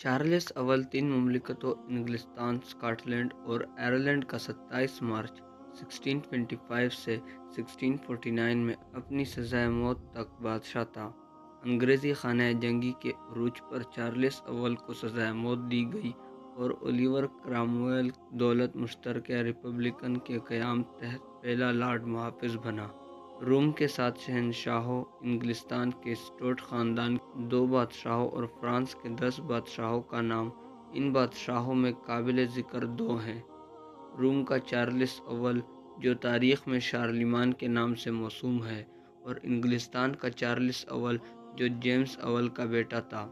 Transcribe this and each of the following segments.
Charles اول تین مملکتوں انگلستان، اسکاٹ لینڈ اور آئرلینڈ کا 27 مارچ 1625 سے 1649 میں اپنی سزائے موت تک بادشاہ تھا۔ انگریزی خانہ جنگی کے عروج پر چارلس اول کو سزائے موت دی گئی اور اولیور کرامویل دولت مشترکہ ریپبلکن کے قیام تحت پہلا لارڈ محافظ بنا۔ روم کے 7 شہنشاہوں، انگلستان کے سٹورٹ خاندان کے 2 بادشاہوں اور فرانس کے 10 بادشاہوں کا نام ان بادشاہوں میں قابل ذکر 2 ہیں۔ روم کا چارلس اول، جو تاریخ میں شارلیمان کے نام سے موسوم ہے، اور انگلستان کا چارلس اول، جو جیمز اول کا بیٹا تھا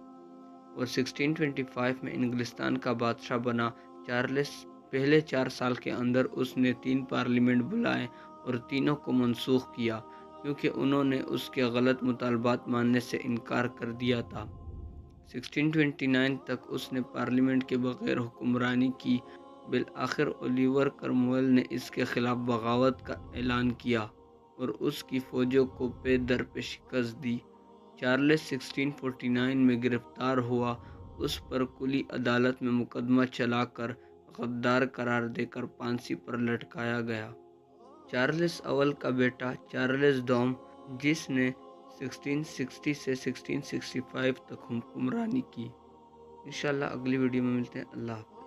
اور 1625 میں انگلستان کا بادشاہ بنا۔ چارلس پہلے 4 سال کے اندر اس نے 3 پارلیمنٹ بلائے اور تینوں کو منسوخ کیا کیونکہ انہوں نے اس کے غلط مطالبات ماننے سے انکار کر دیا تھا۔ 1629 تک اس نے پارلیمنٹ کے بغیر حکمرانی کی۔ بالآخر اولیور کرامویل نے اس کے خلاف بغاوت کا اعلان کیا اور اس کی فوجوں کو پے در پہ شکست دی۔ چارلس 1649 میں گرفتار ہوا، اس پر کلی عدالت میں مقدمہ چلا کر غدار قرار دے کر پھانسی پر لٹکایا گیا۔ چارلس اول کا بیٹا چارلس دوم، جس نے 1660 سے 1665 تک حکمرانی کی۔ انشاءاللہ اگلی ویڈیو میں ملتے ہیں۔ اللہ حافظ۔